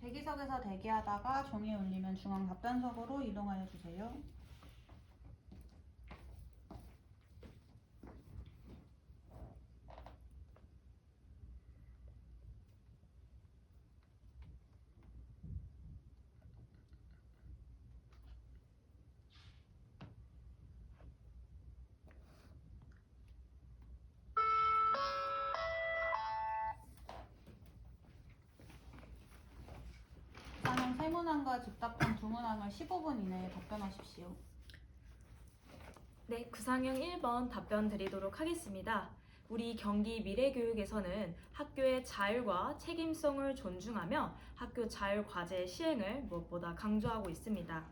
대기석에서 대기하다가 종이 울리면 중앙 답변석으로 이동하여 주세요. 이상형 3문항과 즉답변 2문항을 15분 이내에 답변하십시오. 네, 구상형 1번 답변 드리도록 하겠습니다. 우리 경기 미래교육에서는 학교의 자율과 책임성을 존중하며 학교 자율 과제 시행을 무엇보다 강조하고 있습니다.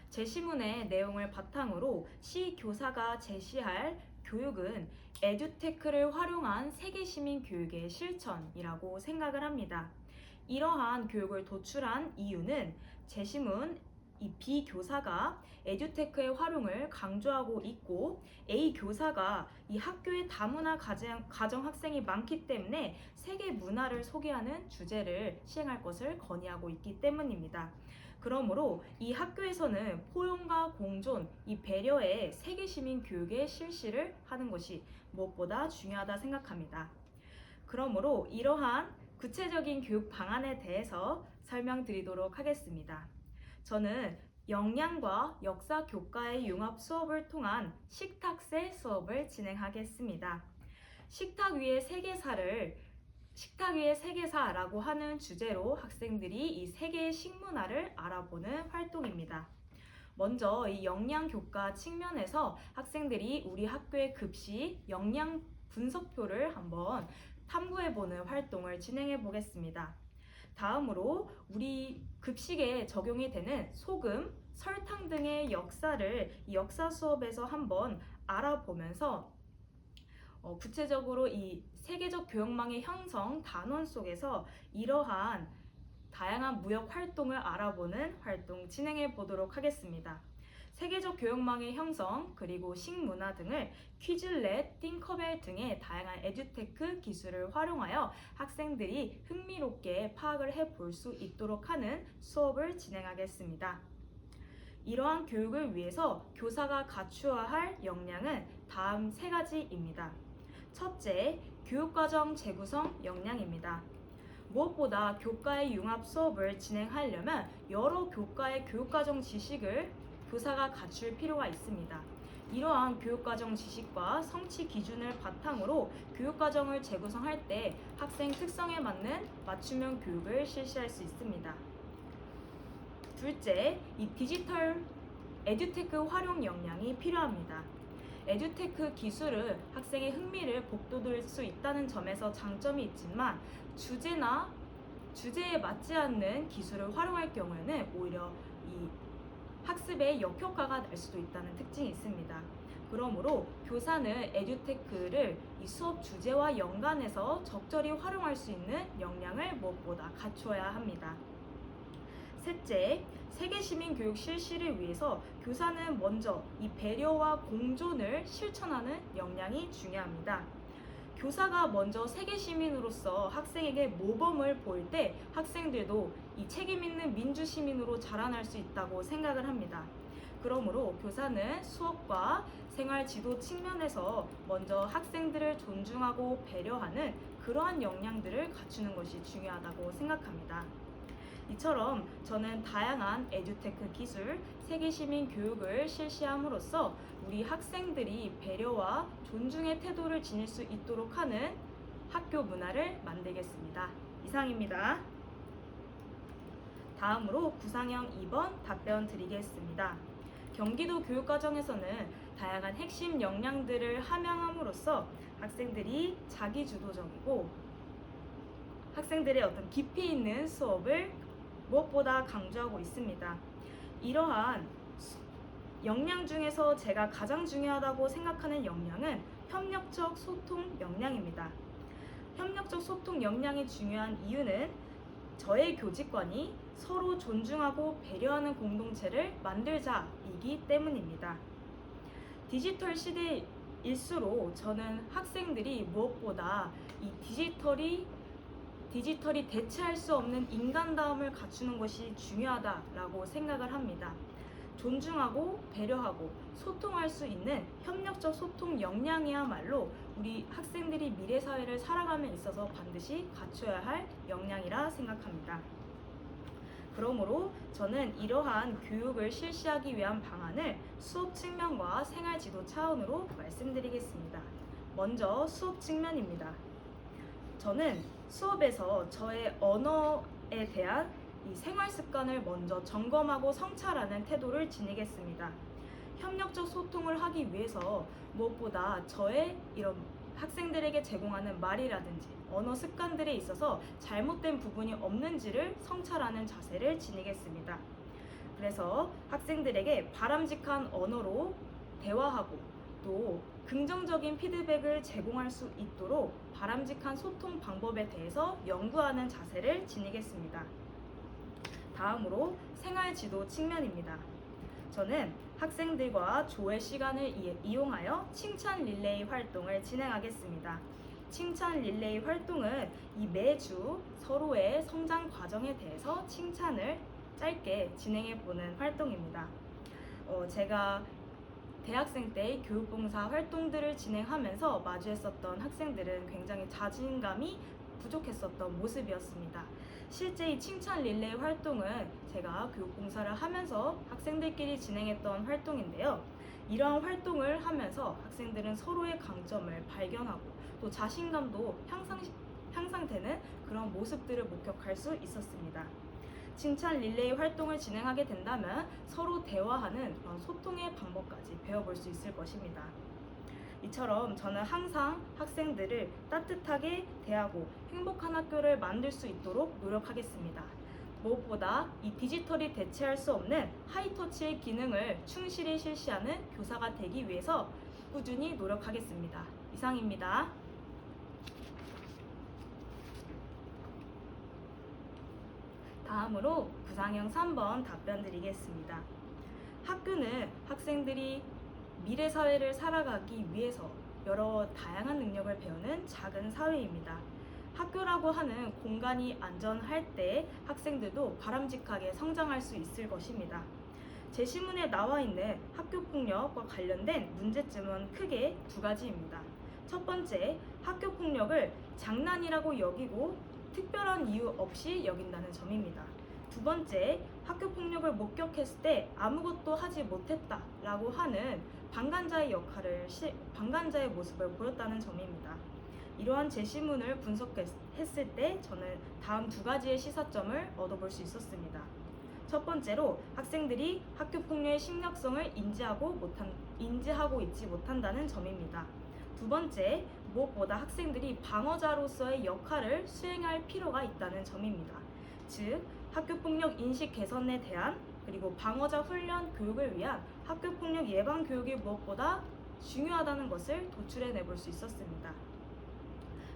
제시문의 내용을 바탕으로 시 교사가 제시할 교육은 에듀테크를 활용한 세계 시민 교육의 실천이라고 생각을 합니다. 이러한 교육을 도출한 이유는 제시문 이 B 교사가 에듀테크의 활용을 강조하고 있고 A 교사가 이 학교의 다문화 가정 학생이 많기 때문에 세계 문화를 소개하는 주제를 시행할 것을 건의하고 있기 때문입니다. 그러므로 이 학교에서는 포용과 공존, 이 배려의 세계 시민 교육의 실시를 하는 것이 무엇보다 중요하다 생각합니다. 그러므로 이러한 구체적인 교육 방안에 대해서 설명드리도록 하겠습니다. 저는 역량과 역사 교과의 융합 수업을 통한 식탁세 수업을 진행하겠습니다. 식탁 위의 세계사라고 하는 주제로 학생들이 이 세계의 식문화를 알아보는 활동입니다. 먼저 이 역량 교과 측면에서 학생들이 우리 학교의 급식 역량 분석표를 한번 탐구해보는 활동을 진행해 보겠습니다. 다음으로 우리 급식에 적용이 되는 소금, 설탕 등의 역사를 이 역사 수업에서 한번 알아보면서 구체적으로 이 세계적 교역망의 형성 단원 속에서 이러한 다양한 무역 활동을 알아보는 활동 진행해 보도록 하겠습니다. 세계적 교역망의 형성, 그리고 식문화 등을 퀴즐렛, 띵커벨 등의 다양한 에듀테크 기술을 활용하여 학생들이 흥미롭게 파악을 해볼 수 있도록 하는 수업을 진행하겠습니다. 이러한 교육을 위해서 교사가 갖추어야 할 역량은 다음 3가지입니다. 첫째, 교육과정 재구성 역량입니다. 무엇보다 교과의 융합 수업을 진행하려면 여러 교과의 교육과정 지식을 교사가 갖출 필요가 있습니다. 이러한 교육과정 지식과 성취 기준을 바탕으로 교육과정을 재구성할 때 학생 특성에 맞는 맞춤형 교육을 실시할 수 있습니다. 둘째, 이 디지털 에듀테크 활용 역량이 필요합니다. 에듀테크 기술은 학생의 흥미를 북돋을 수 있다는 점에서 장점이 있지만 주제에 맞지 않는 기술을 활용할 경우에는 오히려 이 학습에 역효과가 날 수도 있다는 특징이 있습니다. 그러므로 교사는 에듀테크를 이 수업 주제와 연관해서 적절히 활용할 수 있는 역량을 무엇보다 갖추어야 합니다. 셋째, 세계 시민 교육 실시를 위해서 교사는 먼저 이 배려와 공존을 실천하는 역량이 중요합니다. 교사가 먼저 세계 시민으로서 학생에게 모범을 보일 때 학생들도 이 책임 있는 민주 시민으로 자라날 수 있다고 생각을 합니다. 그러므로 교사는 수업과 생활 지도 측면에서 먼저 학생들을 존중하고 배려하는 그러한 역량들을 갖추는 것이 중요하다고 생각합니다. 이처럼 저는 다양한 에듀테크 기술, 세계시민 교육을 실시함으로써 우리 학생들이 배려와 존중의 태도를 지닐 수 있도록 하는 학교 문화를 만들겠습니다. 이상입니다. 다음으로 구상형 2번 답변 드리겠습니다. 경기도 교육과정에서는 다양한 핵심 역량들을 함양함으로써 학생들이 자기주도적이고 학생들의 어떤 깊이 있는 수업을 무엇보다 강조하고 있습니다. 이러한 역량 중에서 제가 가장 중요하다고 생각하는 역량은 협력적 소통 역량입니다. 협력적 소통 역량이 중요한 이유는 저의 교직관이 서로 존중하고 배려하는 공동체를 만들자이기 때문입니다. 디지털 시대일수록 저는 학생들이 무엇보다 이 디지털이 대체할 수 없는 인간다움을 갖추는 것이 중요하다라고 생각을 합니다. 존중하고 배려하고 소통할 수 있는 협력적 소통 역량이야말로 우리 학생들이 미래 사회를 살아감에 있어서 반드시 갖춰야 할 역량이라 생각합니다. 그러므로 저는 이러한 교육을 실시하기 위한 방안을 수업 측면과 생활 지도 차원으로 말씀드리겠습니다. 먼저 수업 측면입니다. 저는 수업에서 저의 언어에 대한 이 생활 습관을 먼저 점검하고 성찰하는 태도를 지니겠습니다. 협력적 소통을 하기 위해서 무엇보다 저의 이런 학생들에게 제공하는 말이라든지 언어 습관들에 있어서 잘못된 부분이 없는지를 성찰하는 자세를 지니겠습니다. 그래서 학생들에게 바람직한 언어로 대화하고 또 긍정적인 피드백을 제공할 수 있도록 바람직한 소통 방법에 대해서 연구하는 자세를 지니겠습니다. 다음으로 생활지도 측면입니다. 저는 학생들과 조회 시간을 이용하여 칭찬 릴레이 활동을 진행하겠습니다. 칭찬 릴레이 활동은 이 매주 서로의 성장 과정에 대해서 칭찬을 짧게 진행해보는 활동입니다. 제가 대학생 때 교육봉사 활동들을 진행하면서 마주했었던 학생들은 굉장히 자신감이 부족했었던 모습이었습니다. 실제 이 칭찬 릴레이 활동은 제가 교육봉사를 하면서 학생들끼리 진행했던 활동인데요. 이러한 활동을 하면서 학생들은 서로의 강점을 발견하고 또 자신감도 향상되는 그런 모습들을 목격할 수 있었습니다. 칭찬 릴레이 활동을 진행하게 된다면 서로 대화하는 그런 소통의 방법까지 배워볼 수 있을 것입니다. 이처럼 저는 항상 학생들을 따뜻하게 대하고 행복한 학교를 만들 수 있도록 노력하겠습니다. 무엇보다 이 디지털이 대체할 수 없는 하이터치의 기능을 충실히 실시하는 교사가 되기 위해서 꾸준히 노력하겠습니다. 이상입니다. 다음으로 부상형 3번 답변 드리겠습니다. 학교는 학생들이 미래 사회를 살아가기 위해서 여러 다양한 능력을 배우는 작은 사회입니다. 학교라고 하는 공간이 안전할 때 학생들도 바람직하게 성장할 수 있을 것입니다. 제시문에 나와 있는 학교폭력과 관련된 문제점은 크게 두 가지입니다. 첫 번째, 학교폭력을 장난이라고 여기고 특별한 이유 없이 여긴다는 점입니다. 두 번째, 학교폭력을 목격했을 때 아무것도 하지 못했다라고 하는 방관자의 모습을 보였다는 점입니다. 이러한 제시문을 분석했을 때 저는 다음 두 가지의 시사점을 얻어볼 수 있었습니다. 첫 번째로 학생들이 학교폭력의 심각성을 인지하고 있지 못한다는 점입니다. 두 번째, 무엇보다 학생들이 방어자로서의 역할을 수행할 필요가 있다는 점입니다. 즉, 학교폭력 인식 개선에 대한 그리고 방어자 훈련 교육을 위한 학교폭력 예방 교육이 무엇보다 중요하다는 것을 도출해내 볼 수 있었습니다.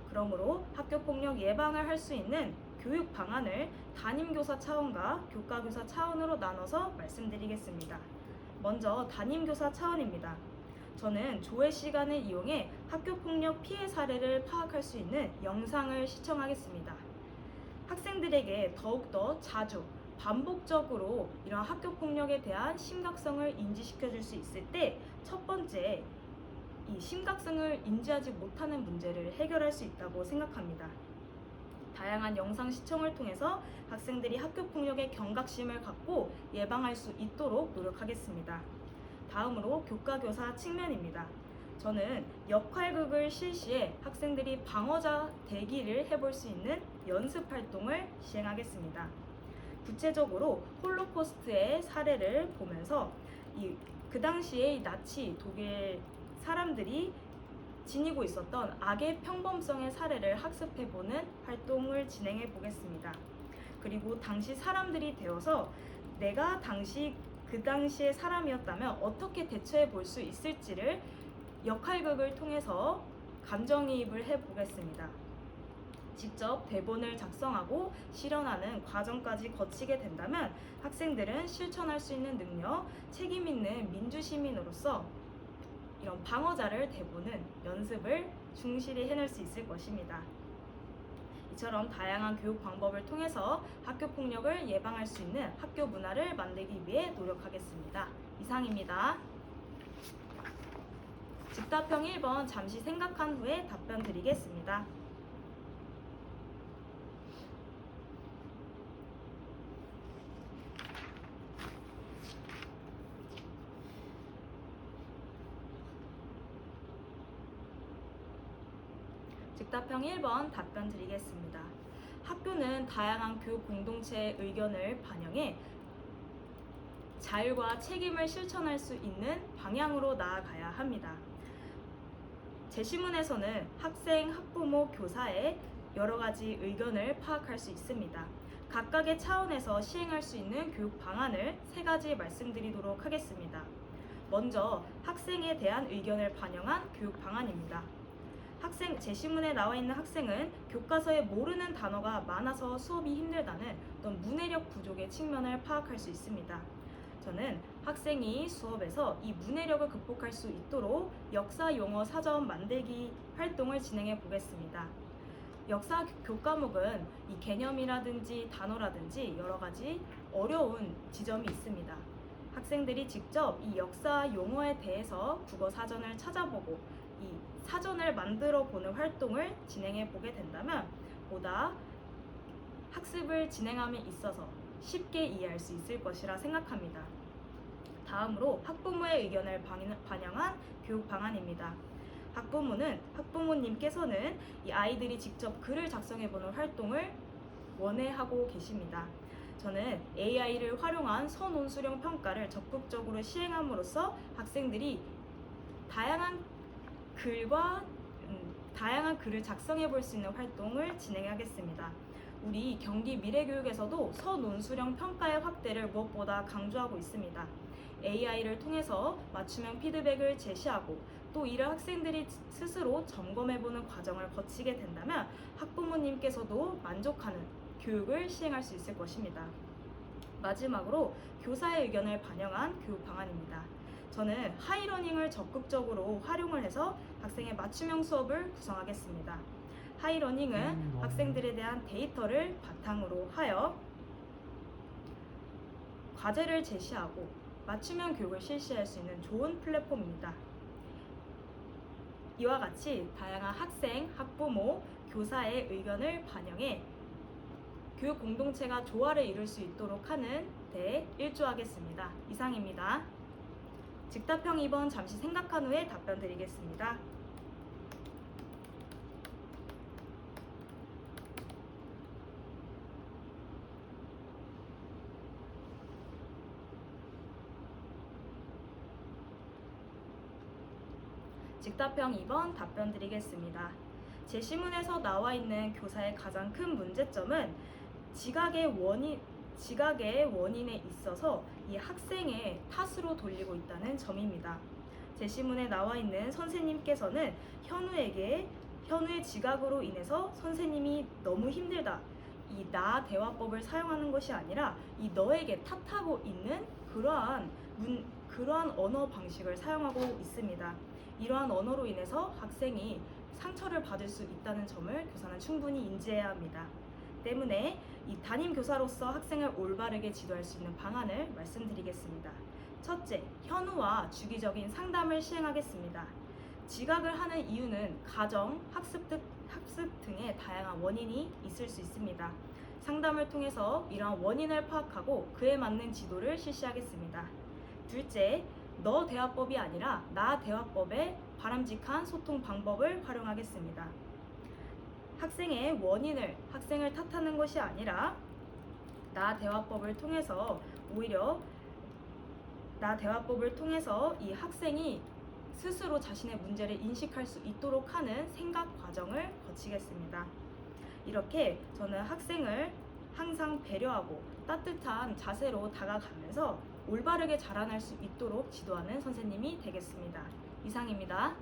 그러므로 학교폭력 예방을 할 수 있는 교육 방안을 담임교사 차원과 교과교사 차원으로 나눠서 말씀드리겠습니다. 먼저 담임교사 차원입니다. 저는 조회 시간을 이용해 학교폭력 피해 사례를 파악할 수 있는 영상을 시청하겠습니다. 학생들에게 더욱더 자주 반복적으로 이런 학교폭력에 대한 심각성을 인지시켜 줄 수 있을 때 첫 번째, 이 심각성을 인지하지 못하는 문제를 해결할 수 있다고 생각합니다. 다양한 영상 시청을 통해서 학생들이 학교폭력의 경각심을 갖고 예방할 수 있도록 노력하겠습니다. 다음으로 교과교사 측면입니다. 저는 역할극을 실시해 학생들이 방어자 대기를 해볼 수 있는 연습 활동을 시행하겠습니다. 구체적으로 홀로코스트의 사례를 보면서 그 당시에 나치 독일 사람들이 지니고 있었던 악의 평범성의 사례를 학습해보는 활동을 진행해 보겠습니다. 그리고 당시 사람들이 되어서 내가 그 당시의 사람이었다면 어떻게 대처해 볼 수 있을지를 역할극을 통해서 감정이입을 해보겠습니다. 직접 대본을 작성하고 실현하는 과정까지 거치게 된다면 학생들은 실천할 수 있는 능력, 책임 있는 민주시민으로서 이런 방어자를 대보는 연습을 충실히 해낼 수 있을 것입니다. 이처럼 다양한 교육 방법을 통해서 학교 폭력을 예방할 수 있는 학교 문화를 만들기 위해 노력하겠습니다. 이상입니다. 즉답형 1번 잠시 생각한 후에 답변 드리겠습니다. 즉답형 1번 답변 드리겠습니다. 학교는 다양한 교육 공동체의 의견을 반영해 자율과 책임을 실천할 수 있는 방향으로 나아가야 합니다. 제시문에서는 학생, 학부모, 교사의 여러 가지 의견을 파악할 수 있습니다. 각각의 차원에서 시행할 수 있는 교육 방안을 3가지 말씀드리도록 하겠습니다. 먼저 학생에 대한 의견을 반영한 교육 방안입니다. 제시문에 나와 있는 학생은 교과서에 모르는 단어가 많아서 수업이 힘들다는 어떤 문해력 부족의 측면을 파악할 수 있습니다. 저는 학생이 수업에서 이 문해력을 극복할 수 있도록 역사 용어 사전 만들기 활동을 진행해 보겠습니다. 역사 교과목은 이 개념이라든지 단어라든지 여러 가지 어려운 지점이 있습니다. 학생들이 직접 이 역사 용어에 대해서 국어 사전을 찾아보고 이 사전을 만들어 보는 활동을 진행해 보게 된다면 보다 학습을 학습에 있어서 쉽게 이해할 수 있을 것이라 생각합니다. 다음으로 학부모의 의견을 반영한 교육 방안입니다. 학부모님께서는 이 아이들이 직접 글을 작성해 보는 활동을 원해하고 계십니다. 저는 AI를 활용한 선논술형 평가를 적극적으로 시행함으로써 학생들이 다양한 글을 작성해 볼 수 있는 활동을 진행하겠습니다. 우리 경기 미래교육에서도 선논술형 평가의 확대를 무엇보다 강조하고 있습니다. AI를 통해서 맞춤형 피드백을 제시하고 또 이를 학생들이 스스로 점검해보는 과정을 거치게 된다면 학부모님께서도 만족하는 교육을 시행할 수 있을 것입니다. 마지막으로 교사의 의견을 반영한 교육 방안입니다. 저는 하이러닝을 적극적으로 활용을 해서 학생의 맞춤형 수업을 구성하겠습니다. 하이러닝은 학생들에 대한 데이터를 바탕으로 하여 과제를 제시하고 맞춤형 교육을 실시할 수 있는 좋은 플랫폼입니다. 이와 같이 다양한 학생, 학부모, 교사의 의견을 반영해 교육 공동체가 조화를 이룰 수 있도록 하는 데 일조하겠습니다. 이상입니다. 즉답형 2번 잠시 생각한 후에 답변 드리겠습니다. 즉답형 2번 답변 드리겠습니다. 제시문에서 나와 있는 교사의 가장 큰 문제점은 지각의 원인에 있어서 이 학생의 탓으로 돌리고 있다는 점입니다. 제시문에 나와 있는 선생님께서는 현우의 지각으로 인해서 선생님이 너무 힘들다. 이 나 대화법을 사용하는 것이 아니라 이 너에게 탓하고 있는 그러한 언어 방식을 사용하고 있습니다. 이러한 언어로 인해서 학생이 상처를 받을 수 있다는 점을 교사는 충분히 인지해야 합니다. 때문에 이 담임 교사로서 학생을 올바르게 지도할 수 있는 방안을 말씀드리겠습니다. 첫째, 현우와 주기적인 상담을 시행하겠습니다. 지각을 하는 이유는 가정, 학습 등의 다양한 원인이 있을 수 있습니다. 상담을 통해서 이러한 원인을 파악하고 그에 맞는 지도를 실시하겠습니다. 둘째, 너 대화법이 아니라 나 대화법의 바람직한 소통 방법을 활용하겠습니다. 학생을 탓하는 것이 아니라 나 대화법을 통해서 이 학생이 스스로 자신의 문제를 인식할 수 있도록 하는 생각 과정을 거치겠습니다. 이렇게 저는 학생을 항상 배려하고 따뜻한 자세로 다가가면서 올바르게 자라날 수 있도록 지도하는 선생님이 되겠습니다. 이상입니다.